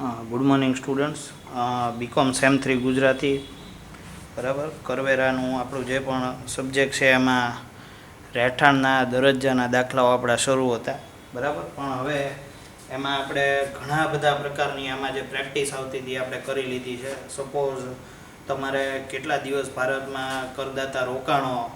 Good morning students. B Com sem 3 Gujarati, બરાબર. કરવેરાનું આપણું જે પણ સબ્જેક્ટ છે એમાં રહેઠાણના દરજ્જાના દાખલાઓ આપણા શરૂ હતા, બરાબર. પણ હવે એમાં આપણે ઘણા બધા પ્રકારની આમાં જે પ્રેક્ટિસ આવતી હતી આપણે કરી લીધી છે. સપોઝ તમારે કેટલા દિવસ ભારતમાં કરદાતા રોકાણો,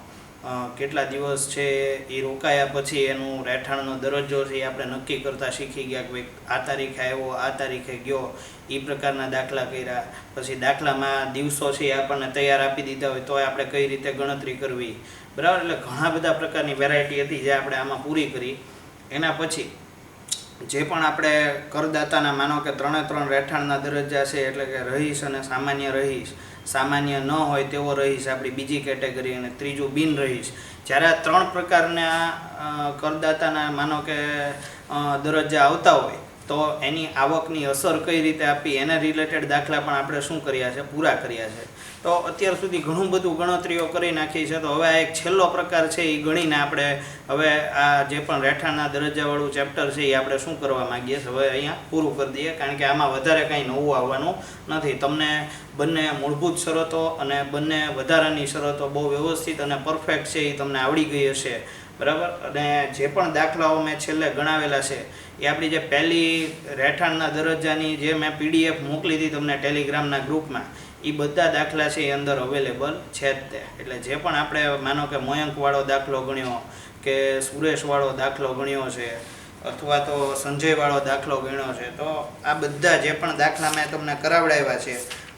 કેટલા દિવસ છે એ રોકાયા પછી એનું રહેઠાણનો દરજ્જો છે એ આપણે નક્કી કરતાં શીખી ગયા કે ભાઈ આ તારીખે આવ્યો, આ તારીખે ગયો, એ પ્રકારના દાખલા કર્યા. પછી દાખલામાં દિવસો છે એ આપણને તૈયાર આપી દીધા હોય તો આપણે કઈ રીતે ગણતરી કરવી, બરાબર. એટલે ઘણા બધા પ્રકારની વેરાયટી હતી જે આપણે આમાં પૂરી કરી. એના પછી જે પણ આપણે કરદાતાના માનો કે 3 રહેઠાણના દરજ્જા છે, એટલે કે રહીશ અને સામાન્ય રહીશ, સામાન્ય ન હોય તેવો રહીશ આપણી બીજી કેટેગરી, અને ત્રીજું બિન રહીશ. જ્યારે આ 3 પ્રકારના કરદાતાના માનો કે દરજ્જા આવતા હોય તો એની આવકની અસર કઈ રીતે આપી એના રિલેટેડ દાખલા પણ આપણે શું કર્યા છે, પૂરા કર્યા છે. તો અત્યાર સુધી ઘણું બધું ગણતરીઓ કરી નાખી છે. તો હવે આ એક છેલ્લો પ્રકાર છે એ ગણીને આપણે હવે આ જે પણ રહેઠાણના દરજ્જાવાળું ચેપ્ટર છે એ આપણે શું કરવા માગીએ છીએ, હવે અહીંયા પૂરું કરી દઈએ. કારણ કે આમાં વધારે કાંઈ નવું આવવાનું નથી. તમને બંને મૂળભૂત શરતો અને બંને વધારાની શરતો બહુ વ્યવસ્થિત અને પરફેક્ટ છે એ તમને આવડી ગઈ હશે, બરાબર. અને જે પણ દાખલાઓ મેં છેલ્લે ગણાવેલા છે એ આપણી જે પહેલી રહેઠાણના દરજ્જાની જે મેં PDF મોકલી હતી તમને ટેલિગ્રામના ગ્રુપમાં, એ બધા દાખલા છે એ અંદર અવેલેબલ છે જ તે. એટલે જે પણ આપણે માનો કે મયંકવાળો દાખલો ગણ્યો કે સુરેશવાળો દાખલો ગણ્યો છે અથવા તો સંજયવાળો દાખલો ગણ્યો છે, તો આ બધા જે પણ દાખલા મેં તમને કરાવડાવ્યા છે,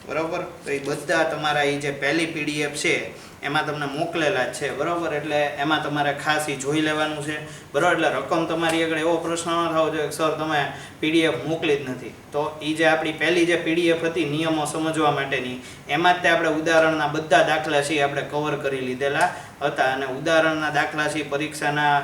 બરાબર, તો એ બધા તમારા એ જે પહેલી PDF છે એમાં તમને મોકલેલા જ છે, બરાબર. એટલે એમાં તમારે ખાસ એ જોઈ લેવાનું છે, બરાબર. એટલે રકમ તમારી આગળ એવો પ્રશ્ન ન થવો જોઈએ કે સર તમે PDF મોકલી જ નથી. તો એ જે આપણી પહેલી જે PDF હતી નિયમો સમજવા માટેની, એમાં જ તે આપણે ઉદાહરણના બધા દાખલા છે આપણે કવર કરી લીધેલા હતા. અને ઉદાહરણના દાખલા છે પરીક્ષાના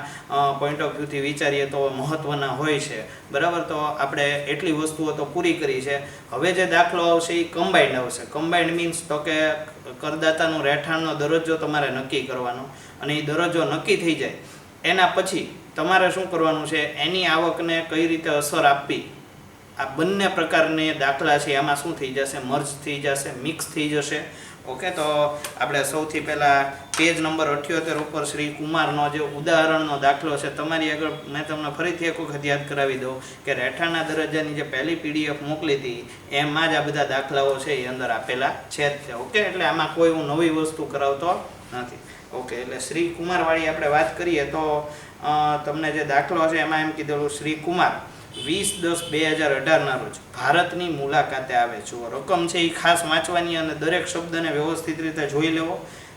પોઈન્ટ ઓફ વ્યૂથી વિચારીએ તો મહત્ત્વના હોય છે, બરાબર. તો આપણે એટલી વસ્તુઓ તો પૂરી કરી છે. હવે જે દાખલો આવશે એ કમ્બાઇન્ડ આવશે. કમ્બાઇન્ડ મીન્સ તો કે કરદાતાનું રહેઠાણનો દરજ્જો તમારે નક્કી કરવાનો, અને એ દરજ્જો નક્કી થઈ જાય એના પછી તમારે શું કરવાનું છે, એની આવકને કઈ રીતે અસર આપવી, આ બંને પ્રકારની દાખલા છે એમાં શું થઈ જશે, મર્જ થઈ જશે, મિક્સ થઈ જશે. ઓકે. તો આપણે સૌથી પહેલાં પેજ નંબર 78 ઉપર શ્રી કુમારનો જે ઉદાહરણનો દાખલો છે તમારી આગળ મેં તમને ફરીથી એક વખત યાદ કરાવી દઉં કે રહેઠાણના દરજ્જાની જે પહેલી PDF મોકલી હતી એમાં જ આ બધા દાખલાઓ છે એ અંદર આપેલા છે જ છે. ઓકે. એટલે આમાં કોઈ હું નવી વસ્તુ કરાવતો નથી. ઓકે. એટલે શ્રી કુમારવાળી આપણે વાત કરીએ તો તમને જે દાખલો છે એમાં એમ કીધેલું શ્રી કુમાર 20/10/2018 રોજ ભારતની મુલાકાતે આવે છે. રકમ છે એ ખાસ વાંચવાની અને દરેક શબ્દને વ્યવસ્થિત રીતે જોઈ લેવો.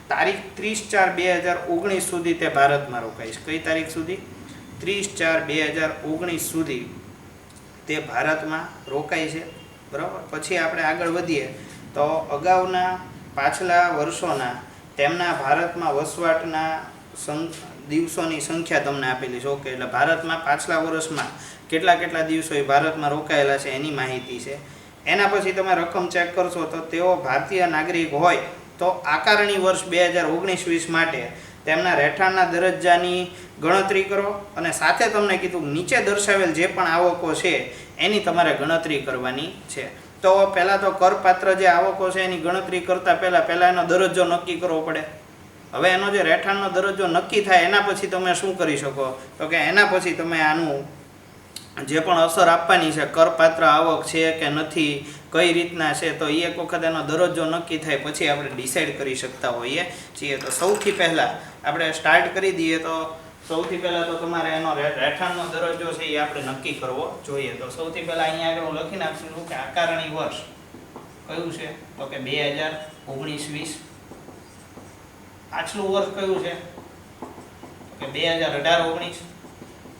તારીખ 30/4/2019 સુધી તે ભારતમાં રોકાય છે. કઈ તારીખ સુધી? 30/4/2019 સુધી તે ભારતમાં રોકાય છે, બરાબર. પછી આપણે આગળ વધીએ તો અગાઉના પાછલા વર્ષોના તેમના ભારતમાં વસવાટના દિવસોની સંખ્યા તમને આપેલી છે. ઓકે. એટલે ભારતમાં પાછલા વર્ષમાં કેટલા દિવસો એ ભારતમાં રોકાયેલા છે એની માહિતી છે. એના પછી તમે રકમ ચેક કરશો તો તેઓ ભારતીય નાગરિક હોય તો આકારણી વર્ષ 2019-20 માટે તેમના રહેઠાણના દરજ્જાની ગણતરી કરો, અને સાથે તમને કીધું નીચે દર્શાવેલ જે પણ આવકો છે એની તમારે ગણતરી કરવાની છે. તો પહેલાં તો કરપાત્ર જે આવકો છે એની ગણતરી કરતાં પહેલાં એનો દરજ્જો નક્કી કરવો પડે. હવે એનો જે રહેઠાણનો દરજ્જો નક્કી થાય એના પછી તમે શું કરી શકો, તો કે એના પછી તમે આનું જે પણ અસર આપવાની છે, કરપાત્ર આવક છે કે નથી, કઈ રીતના છે, તો એ એક વખત એનો દરજ્જો નક્કી થાય પછી આપણે ડિસાઈડ કરી શકતા હોઈએ છીએ. તો સૌથી પહેલાં આપણે સ્ટાર્ટ કરી દઈએ તો સૌથી પહેલાં તો તમારે એનો રહેઠાણનો દરજ્જો છે એ આપણે નક્કી કરવો જોઈએ. તો સૌથી પહેલાં અહીંયા આગળ હું લખી નાખશું કે આકારણી વર્ષ કયું છે, તો કે 2019-20. પાછલું વર્ષ કયું છે, તો કે 2018-19.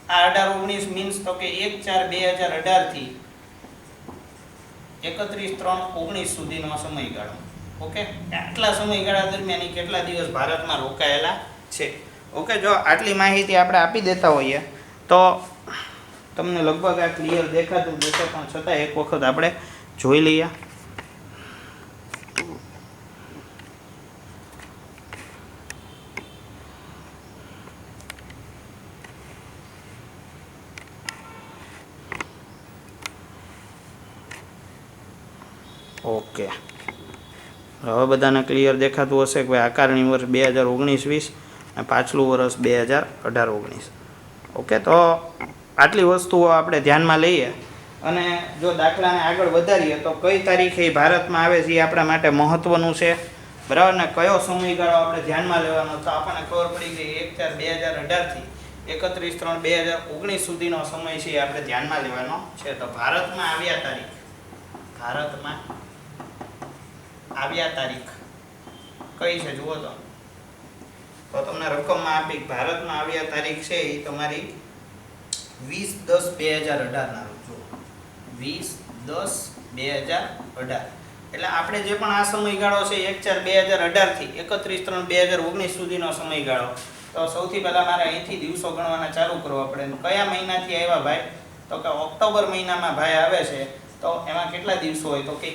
આ 18-19 મીન્સ તો કે 1/4/2018 થી 31/3/19 સુધીનો સમયગાળો. ઓકે. આટલા સમયગાળા દરમિયાન કેટલા દિવસ ભારતમાં રોકાયેલા છે. ઓકે. જો આટલી માહિતી આપણે આપી દેતા હોઈએ તો તમને લગભગ આ ક્લિયર દેખાતું જશે, પણ છતાં એક વખત આપણે જોઈ લઈએ. ઓકે, હવે બધાને ક્લિયર દેખાતું હશે કે ભાઈ આકારણી વર્ષ 2019-20 અને પાછલું વર્ષ 2018-19. ઓકે, તો આટલી વસ્તુઓ આપણે ધ્યાનમાં લઈએ અને જો દાખલાને આગળ વધારીએ તો કઈ તારીખે ભારતમાં આવે છે એ આપણા માટે મહત્ત્વનું છે, બરાબર ને. કયો સમયગાળો આપણે ધ્યાનમાં લેવાનો તો આપણને ખબર પડી ગઈ 1/4/2018 થી 31/3/2019 સુધીનો સમય છે એ આપણે ધ્યાનમાં લેવાનો છે. તો ભારતમાં આવ્યા તારીખ કઈ છે જુઓ તો તમને રકમમાં આપી ભારતમાં આવ્યા તારીખ છે એ તમારી 20/10/2018 ના રોજ જુઓ 20/10/2018. એટલે આપણે જે પણ આ સમયગાળો છે 1/4/2018 થી 31/3/2019 સુધીનો સમયગાળો. તો સૌથી પહેલા મારે અહીંથી દિવસો ગણવાના ચાલુ કરવા પડે. કયા મહિનાથી આવ્યા ભાઈ? તો કે ઓક્ટોબર મહિનામાં ભાઈ આવે છે. તો એમાં કેટલા દિવસો હોય? તો કે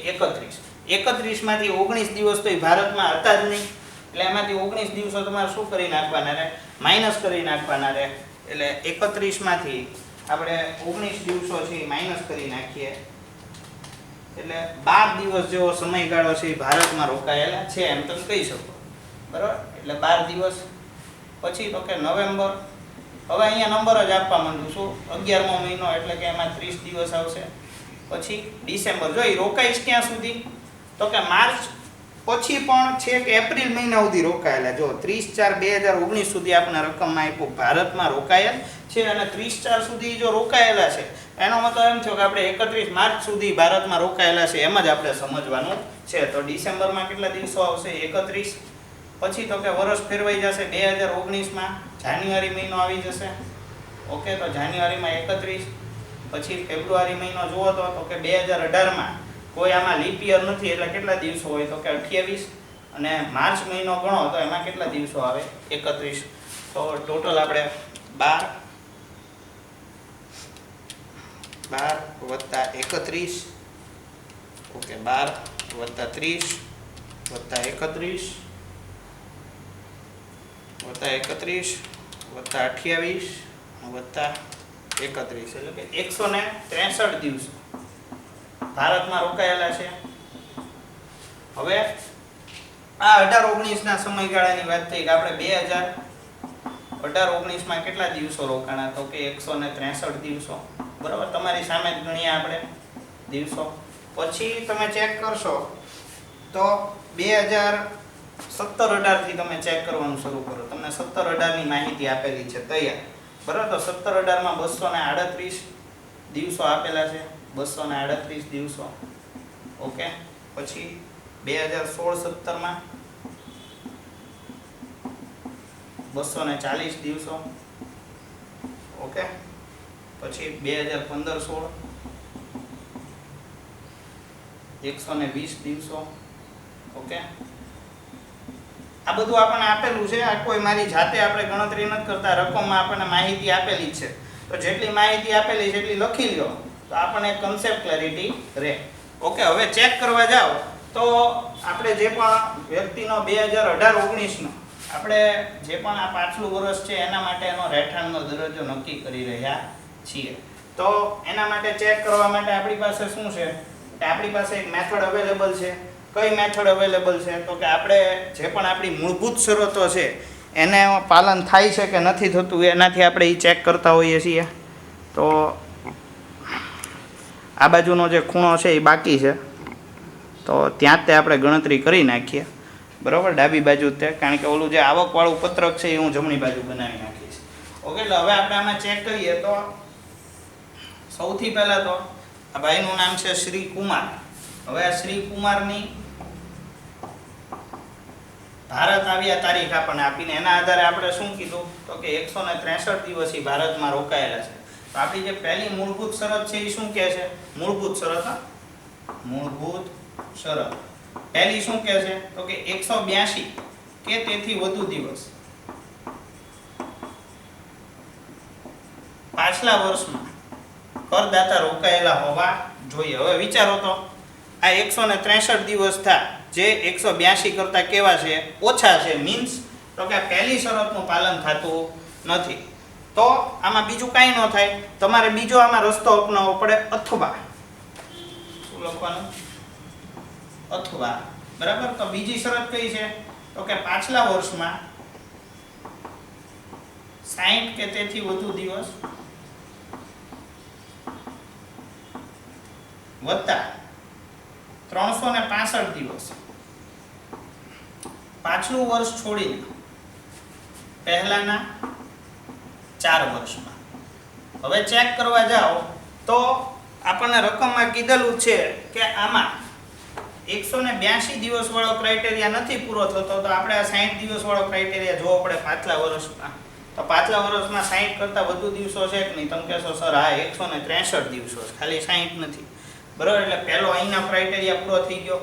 31 માંથી 19 દિવસ તો ભારતમાં હતા જ નહીં, એટલે એમાંથી 19 દિવસો તમારે શું કરી નાખવાના રહે? માઇનસ કરી નાખવાના રહે. એટલે 31 માંથી આપણે 19 દિવસો છે માઇનસ કરી નાખીએ એટલે 12 દિવસ જેવો સમયગાળો છે ભારતમાં રોકાયેલા છે એમ તમે કહી શકો, બરાબર. એટલે 12 દિવસ પછી તો કે નવેમ્બર. હવે અહીંયા નંબર જ આપવા માંડું છું. 11મો મહિનો એટલે કે એમાં 30 દિવસ આવશે. પછી ડિસેમ્બર. જો એ રોકાઈશ ક્યાં સુધી? તો કે માર્ચ પછી પણ છેક એપ્રિલ મહિના સુધી રોકાયેલા. જો 30/4/2019 સુધી આપણે રકમમાં આપ્યું ભારતમાં રોકાયેલ છે અને 30/4 સુધી જો રોકાયેલા છે એનો મતલબ એમ થયો કે આપણે 31 માર્ચ સુધી ભારતમાં રોકાયેલા છે એમ જ આપણે સમજવાનું છે. તો ડિસેમ્બરમાં કેટલા દિવસો આવશે? 31. પછી તો કે વર્ષ ફેરવાઈ જશે 2019માં જાન્યુઆરી મહિનો આવી જશે. ઓકે, તો જાન્યુઆરીમાં 31. પછી ફેબ્રુઆરી મહિનો જુઓ તો કે 2018માં કોઈ આમાં લીપ યર નથી એટલે કેટલા દિવસો હોય? તો કે 28. અને માર્ચ મહિનો ગણો તો એમાં કેટલા દિવસો આવે? 31. તો ટોટલ આપણે 12 વત્તા 31. ઓકે, 12 વત્તા 30 વત્તા 31 વત્તા 31 વત્તા 28 વત્તા 31 એટલે કે 163 દિવસો ભારતમાં રોકાયેલા છે. હવે આ 18-19 ના સમયગાળાની વાત થઈ કે આપણે 2018-19માં કેટલા દિવસો રોકાણા? તો કે 163 દિવસો, બરાબર. તમારી સામે જ ગણીએ આપણે દિવસો. પછી તમે ચેક કરશો તો 2017-18 થી તમે ચેક કરવાનું શરૂ કરો. તમને 17-18 ની માહિતી આપેલી છે તૈયાર, બરાબર. તો 17-18માં 238 દિવસો આપેલા છે. 238 દિવસો. ઓકે, પછી 2016-17માં 240 દિવસો. ઓકે, પછી 2015-16 120 દિવસો. ઓકે, આ બધું આપણને આપેલું છે. આ કોઈ મારી જાતે આપણે ગણતરી નથી કરતા, રકમમાં આપણને માહિતી આપેલી છે. તો જેટલી માહિતી આપેલી છે એટલી લખી લો તો આપણને કન્સેપ્ટ ક્લેરિટી રહે. ઓકે, હવે ચેક કરવા જાઓ તો આપણે જે પણ વ્યક્તિનો 2018-19 નો આપણે જે પણ આ પાછલું વર્ષ છે એના માટે એનો રહેઠાણનો દરજ્જો નક્કી કરી રહ્યા છીએ. તો એના માટે ચેક કરવા માટે આપણી પાસે શું છે કે આપણી પાસે એક મેથડ અવેલેબલ છે. કઈ મેથડ અવેલેબલ છે? તો કે આપણે જે પણ આપણી મૂળભૂત શરતો છે એને પાલન થાય છે કે નથી થતું એનાથી આપણે એ ચેક કરતા હોઈએ છીએ. તો આ બાજુનો જે ખૂણો છે એ બાકી છે તો ત્યાં જ તે આપણે ગણતરી કરી નાખીએ, બરાબર. ડાબી બાજુ તે, કારણ કે ઓલું જે આવકવાળું પત્રક છે એ હું જમણી બાજુ બનાવી નાખીશ. ઓકે, એટલે હવે આપણે આમાં ચેક કરીએ તો સૌથી પહેલાં તો આ ભાઈનું નામ છે શ્રી કુમાર. હવે આ શ્રી કુમારની ભારત આવ્યા તારીખ આપણને આપીને એના આધારે આપણે શું કીધું? તો કે 163 દિવસ ભારતમાં રોકાયેલા છે. તો આપણી જે પહેલી મૂળભૂત શરત છે એ શું કહે છે? મૂળભૂત શરત પહેલી શું કહે છે? તો કે 182 કે તેથી વધુ દિવસ પાછલા વર્ષમાં કરદાતા રોકાયેલા હોવા જોઈએ. હવે વિચારો તો આ 163 દિવસ થા જે 182 કરતા કેવા છે? ઓછા છે. મીન્સ તો કે પહેલી શરતનું પાલન થતું નથી. તો આમાં બીજું કાંઈ ન થાય, તમારે બીજો આમાં રસ્તો અપનાવવો પડે. અથવા શું લખવાનું? અથવા બરાબર. તો બીજી શરત કઈ છે? તો કે પાછલા વર્ષમાં 60 કે તેથી વધુ દિવસ વત્તા 365 દિવસ પાછલું વર્ષ છોડીને પહેલાના 4 વર્ષમાં. હવે ચેક કરવા જાઓ તો આપણને રકમમાં કીધેલું છે કે આમાં 182 દિવસ વાળો ક્રાઇટેરિયા નથી પૂરો થતો, તો આપણે આ 60 દિવસ વાળો ક્રાઇટેરિયા જોવો પડે પાછલા વર્ષમાં. તો પાછલા વર્ષમાં 60 કરતાં વધુ દિવસો છે કે નહીં? તમે કહેશો સર હા 163 દિવસો છે, ખાલી 60 નથી, બરાબર. એટલે પહેલો અહીંના ક્રાઇટેરિયા પૂરો થઈ ગયો.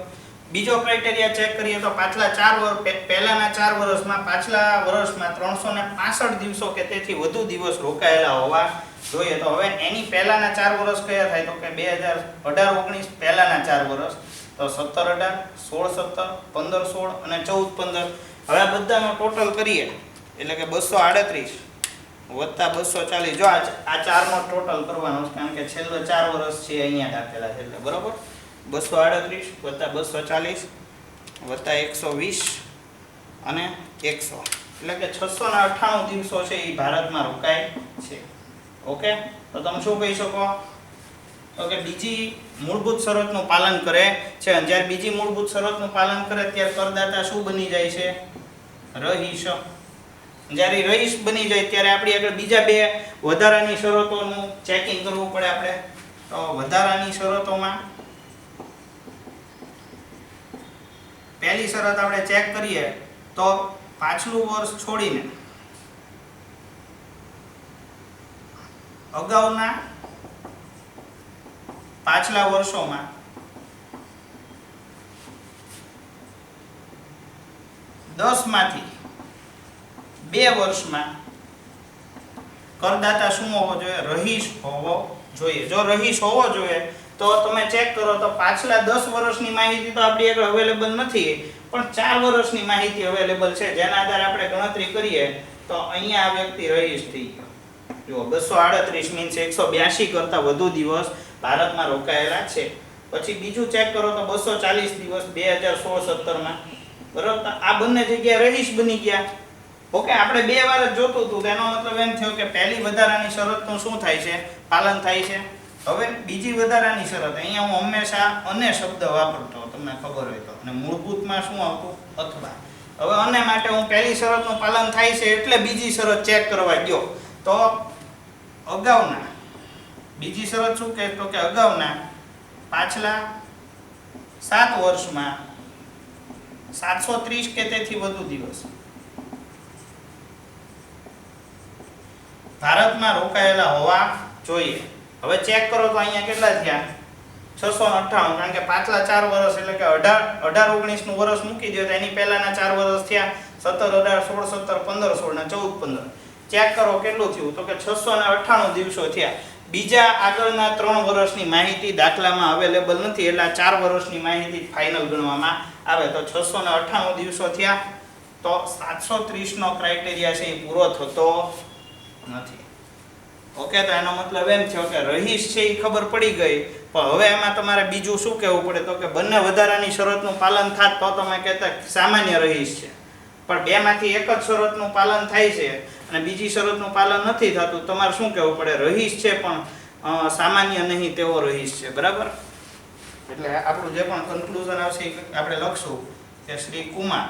બીજો ક્રાઇટેરિયા ચેક કરીએ તો પાછલા 4 વર્ષ પહેલાના 4 વર્ષમાં પાછલા વર્ષમાં 365 દિવસો કે તેથી વધુ દિવસ રોકાયેલા હોવા જોઈએ. તો હવે એની પહેલાના 4 વર્ષ કયા થાય? તો કે 2018-19 પહેલાના 4 વર્ષ, તો 17-18, 16-17, 15-16 અને 14-15. હવે આ બધાનો ટોટલ કરીએ એટલે કે 238 વત્તા 240. જો આ ચારનો ટોટલ કરવાનો છે, કારણ કે છેલ્લો 4 વર્ષ છે અહીંયા રાખેલા છે એટલે બરાબર. 238 વત્તા 240 વત્તા 120 અને 100 એટલે કે 698 દિવસો છે એ ભારતમાં રોકાય છે. ઓકે, તો તમે શું કહી શકો? તો કે બીજી મૂળભૂત શરતનું પાલન કરે છે. અને જ્યારે બીજી મૂળભૂત શરતનું પાલન કરે ત્યારે કરદાતા શું બની જાય છે? રહીશ. જ્યારે રહીશ બની જાય ત્યારે આપણી આગળ બીજા બે વધારાની શરતોનું ચેકિંગ કરવું પડે આપણે. તો વધારાની શરતોમાં પહેલી શરત આપણે ચેક કરીએ તો પાછલું વર્ષ છોડીને અગાઉના પાછલા વર્ષોમાં 10 માંથી 2 વર્ષમાં કરદાતા શું હોવો જોઈએ? રહીશ હોવો જોઈએ. જો રહીશ હોવો જોઈએ તો તમે ચેક કરો તો પાછલા 10 વર્ષની માહિતી તો આપણી આગળ અવેલેબલ નથી, પણ 4 વર્ષની માહિતી અવેલેબલ છે, જેના આધારે આપણે ગણતરી કરીએ તો અહીંયા આ વ્યક્તિ રહીશ થઈ ગયો. જો 238 મીન્સ 182 કરતાં વધુ દિવસ ભારતમાં રોકાયેલા છે. પછી બીજું ચેક કરો તો 240 દિવસ 2016-17માં, બરાબર. આ બંને જગ્યાએ રહીશ બની ગયા. ઓકે, આપણે બે વાર જ જોતું હતું, તેનો મતલબ એમ થયો કે પહેલી વધારાની શરતનું શું થાય છે? પાલન થાય છે. હવે બીજી વધારાની શરત, અહીંયા હું હંમેશા અને શબ્દ વાપરતો, તમને ખબર હોય તો, અને મૂળભૂતમાં શું આવતું? અથવા. હવે અને માટે હું પહેલી શરતનું પાલન થાય છે એટલે બીજી શરત ચેક કરવા ગયો તો અગાઉના, બીજી શરત શું કહે? તો કે અગાઉના પાછલા 7 વર્ષમાં 730 કે તેથી વધુ દિવસ ભારતમાં રોકાયેલા હોવા જોઈએ. હવે ચેક કરો તો અહીંયા કેટલા થયા? 698, કારણ કે પાછલા 4 વર્ષ એટલે કે 18-19 નું વર્ષ મૂકી દો તો એની પહેલાના 4 વર્ષ થયા 17-18, 16-17, 15-16 અને 14-15. ચેક કરો કેટલું થયું? તો કે 698 દિવસો થયા. બીજા આગળના 3 વર્ષની માહિતી દાખલામાં અવેલેબલ નથી, એટલે 4 વર્ષની માહિતી ફાઇનલ ગણવામાં આવે. તો 698 દિવસો થયા, તો 730 નો ક્રાઇટેરિયા છે એ પૂરો થતો નથી. ઓકે, તો એનો મતલબ એમ થયો કે રહીશ છે એ ખબર પડી ગઈ, પણ હવે એમાં તમારે બીજું શું કહેવું પડે? તો કે બંને વધારાની શરતનું પાલન થાત તો તમે કહેતા સામાન્ય રહીશ છે, પણ બેમાંથી એક જ શરતનું પાલન થાય છે અને બીજી શરતનું પાલન નથી થતું. તમારે શું કહેવું પડે? રહીશ છે પણ સામાન્ય નહીં તેવો રહીશ છે, બરાબર. એટલે આપણું જે પણ કન્ક્લુઝન આવશે એ આપણે લખશું કે શ્રી કુમાર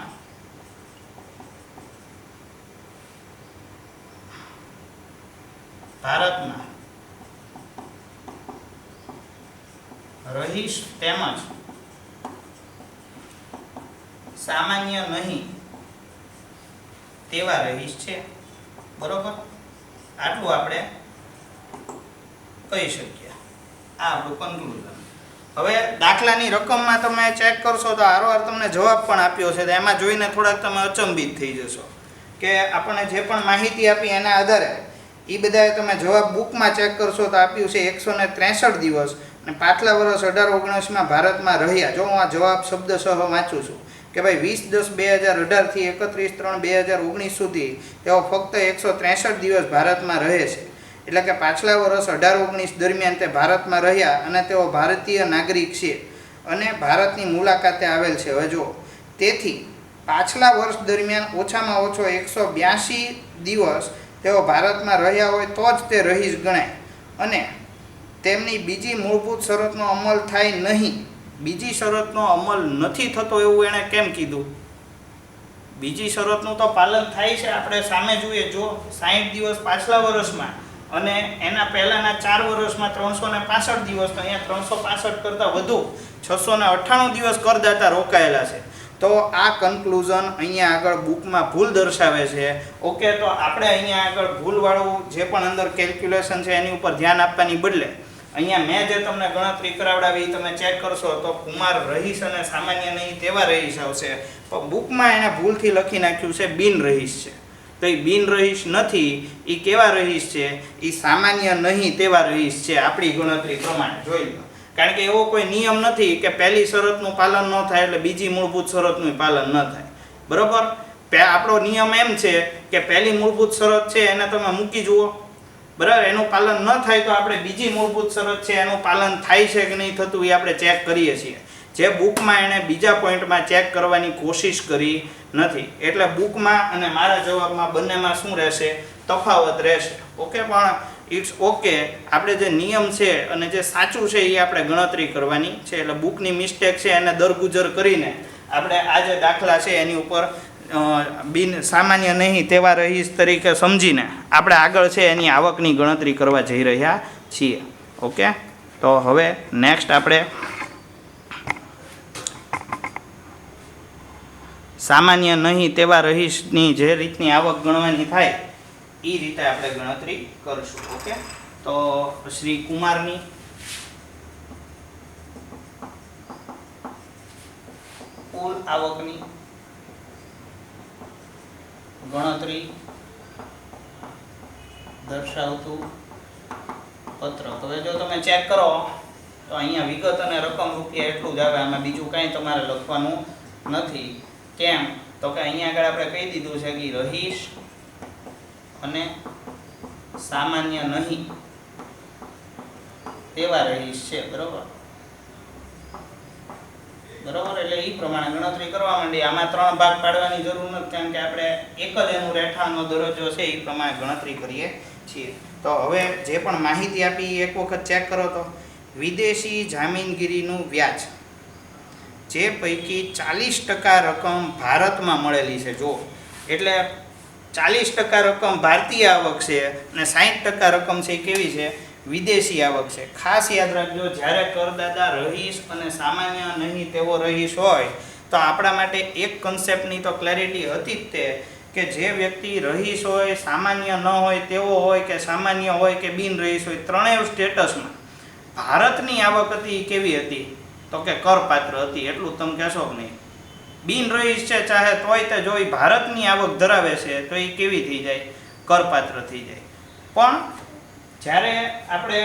ભારતમાં રહીશ તેમજ સામાન્ય નહીં તેવા રહીશ છે, બરોબર. આટલું આપણે કહી શકીએ. આ આપણું કન્ક્લુઝન. હવે દાખલાની રકમમાં તમે ચેક કરશો તો હારોહાર તમને જવાબ પણ આપ્યો છે, તો એમાં જોઈને થોડાક તમે અચંબિત થઈ જશો કે આપણને જે પણ માહિતી આપી એના આધારે એ બધાએ તમે જવાબ બુકમાં ચેક કરશો તો આપ્યું છે 163 દિવસ અને પાછલા વર્ષ 18-19માં ભારતમાં રહ્યા. જો હું આ જવાબ શબ્દસહ વાંચું છું કે ભાઈ 20-10-2018 થી 31-3-2019 સુધી તેઓ ફક્ત 163 દિવસ ભારતમાં રહે છે. એટલે કે પાછલા વર્ષ 18-19 દરમિયાન તે ભારતમાં રહ્યા અને તેઓ ભારતીય નાગરિક છે. અને ભારતની મુલાકાતે આવેલ છે. હવે જો તેથી પાછલા વર્ષ દરમિયાન ઓછામાં ઓછો 182 દિવસ તેઓ ભારતમાં રહ્યા હોય તો જ તે રહીશ ગણાય અને તેમની બીજી મૂળભૂત શરતનો અમલ થાય નહીં. બીજી શરતનો અમલ નથી થતો એવું એણે કેમ કીધું? બીજી શરતનું તો પાલન થાય છે. આપણે સામે જોઈએ, જો 60 દિવસ પાછલા વર્ષમાં અને એના પહેલાંના 4 વર્ષમાં 365 દિવસ, તો અહીંયા 365 કરતાં વધુ 698 દિવસ કરદાતા રોકાયેલા છે. તો આ કન્ક્લુઝન અહીંયા આગળ બુકમાં ભૂલ દર્શાવે છે. ઓકે, તો આપણે અહીંયા આગળ ભૂલવાળું જે પણ અંદર કેલ્ક્યુલેશન છે એની ઉપર ધ્યાન આપવાની બદલે અહીંયા મેં જે તમને ગણતરી કરાવડાવી તમે ચેક કરશો તો કુમાર રહીશ અને સામાન્ય નહીં તેવા રહીશ આવશે. પણ બુકમાં એને ભૂલથી લખી નાખ્યું છે બિન રહીશ છે. તો એ બિન રહીશ નથી, એ કેવા રહીશ છે? એ સામાન્ય નહીં તેવા રહીશ છે આપણી ગણતરી પ્રમાણે. જોઈ લો, કારણ કે એવો કોઈ નિયમ નથી કે પહેલી શરતનું પાલન ન થાય એટલે બીજી મૂળભૂત શરતનું પાલન ન થાય. બરોબર? આપણો નિયમ એમ છે કે પહેલી મૂળભૂત શરત છે એને તમે મૂકી જુઓ, બરાબર? એનું પાલન ન થાય તો આપણે બીજી મૂળભૂત શરત છે એનું પાલન થાય છે કે નહીં થતું એ આપણે ચેક કરીએ છીએ. જે બુકમાં એણે બીજા પોઈન્ટમાં ચેક કરવાની કોશિશ કરી નથી. એટલે બુકમાં અને મારા જવાબમાં બંનેમાં શું રહેશે? તફાવત રહેશે. ઓકે, પણ ઇટ્સ ઓકે. આપણે જે નિયમ છે અને જે સાચું છે એ આપણે ગણતરી કરવાની છે. એટલે બુકની મિસ્ટેક છે એને દરગુજર કરીને આપણે આ જે દાખલા છે એની ઉપર બિન સામાન્ય નહીં તેવા રહીશ તરીકે સમજીને આપણે આગળ છે એની આવકની ગણતરી કરવા જઈ રહ્યા છીએ. ઓકે, તો હવે નેક્સ્ટ આપણે સામાન્ય નહીં તેવા રહીશની જે રીતની આવક ગણવાની થાય એ રીતે આપણે ગણતરી કરશું. ઓકે, તો શ્રી કુમારની કુલ આવકની ગણતરી દર્શાવતું પત્રક. હવે જો તમે ચેક કરો તો અહીંયા વિગત અને રકમ રૂપિયા એટલું જ આવે, આમાં બીજું કાંઈ તમારે લખવાનું નથી. કેમ? તો કે અહીંયા આગળ આપણે કહી દીધું છે કે રહીશ અને સામાન્ય નહીં તેવા રહીશ છે. બરોબર? એટલે એ પ્રમાણે ગણતરી કરવા માંડી. આમાં 3 ભાગ પાડવાની જરૂર નથી, કારણ કે આપણે એક જ એનું રહેઠાણનો દરજ્જો છે એ પ્રમાણે ગણતરી કરીએ છીએ. તો હવે જે પણ માહિતી આપી એક વખત ચેક કરો તો વિદેશી જામીનગીરીનું વ્યાજ, જે પૈકી 40% રકમ ભારતમાં મળેલી છે. જો એટલે 40% રકમ ભારતીય આવક છે અને 60% રકમ છે એ કેવી છે? વિદેશી આવક છે. ખાસ યાદ રાખજો, જ્યારે કરદાતા રહીશ અને સામાન્ય નહીં તેવો રહીશ હોય તો આપણા માટે એક કન્સેપ્ટની તો ક્લેરિટી હતી જ તે કે જે વ્યક્તિ રહીશ હોય, સામાન્ય ન હોય તેવો હોય કે સામાન્ય હોય કે બિન રહીશ હોય, ત્રણેય સ્ટેટસમાં ભારતની આવક હતી એ કેવી હતી? તો કે કરપાત્ર હતી. એટલું તમે કહેશો કે નહીં? બિન રહીશ છે ચાહે તોય તે જો ભારતની આવક ધરાવે છે તો એ કેવી થઈ જાય? કરપાત્ર થઈ જાય. પણ જ્યારે આપણે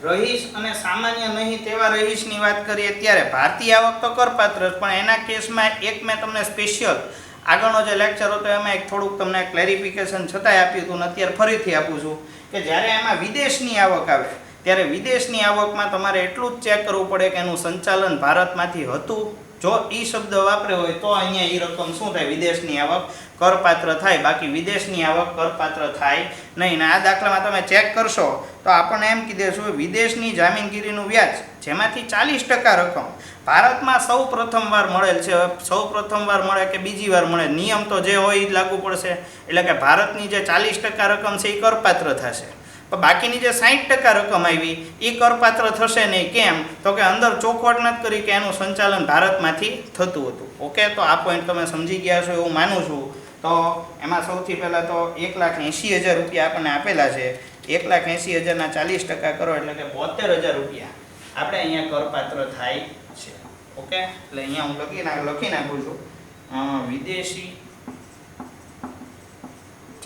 રહીશ અને સામાન્ય નહીં તેવા રહીશની વાત કરીએ ત્યારે ભારતીય આવક તો કરપાત્ર, પણ એના કેસમાં એક મેં તમને સ્પેશિયલ આગળનો જે લેક્ચર હતો એમાં એક થોડુંક તમને ક્લેરિફિકેશન છતાંય આપ્યું હતું ને અત્યારે ફરીથી આપું છું કે જ્યારે એમાં વિદેશની આવક આવે ત્યારે વિદેશની આવકમાં તમારે એટલું જ ચેક કરવું પડે કે એનું સંચાલન ભારતમાંથી હતું. જો એ શબ્દ વાપર્યો હોય તો અહીંયા એ રકમ શું થાય? વિદેશની આવક કરપાત્ર થાય. બાકી વિદેશની આવક કરપાત્ર થાય નહીં. ને આ દાખલામાં તમે ચેક કરશો તો આપણને એમ કીધું વિદેશની જામીનગીરીનું વ્યાજ જેમાંથી 40% રકમ ભારતમાં સૌ પ્રથમવાર મળેલ છે. સૌ પ્રથમવાર મળે કે બીજી વાર મળે, નિયમ તો જે હોય એ જ લાગુ પડશે. એટલે કે ભારતની જે 40% રકમ છે એ કરપાત્ર થશે, પણ બાકીની જે 60% રકમ આવી એ કરપાત્ર થશે નહીં. કેમ? તો કે અંદર ચોખવટ નથી કરી કે એનું સંચાલન ભારતમાંથી થતું હતું. ઓકે, તો આ પોઈન્ટ તમે સમજી ગયા છો એવું માનું છું. તો એમાં સૌથી પહેલાં તો 1,80,000 રૂપિયા આપણને આપેલા છે. 1,80,000ના 40% કરો એટલે કે 72,000 રૂપિયા આપણે અહીંયા કરપાત્ર થાય છે. ઓકે, એટલે અહીંયા હું લખી નાખું છું વિદેશી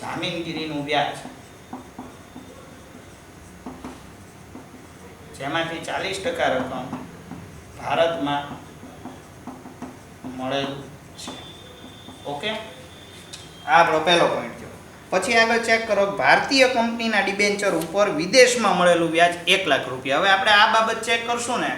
જામીનગીરીનું વ્યાજ જેમાંથી 40% રકમ ભારતમાં મળેલું છે. ઓકે, આ આપણો પહેલો પોઈન્ટ થયો. પછી આગળ ચેક કરો, ભારતીય કંપનીના ડિબેન્ચર ઉપર વિદેશમાં મળેલું વ્યાજ 1,00,000 રૂપિયા. હવે આપણે આ બાબત ચેક કરશું ને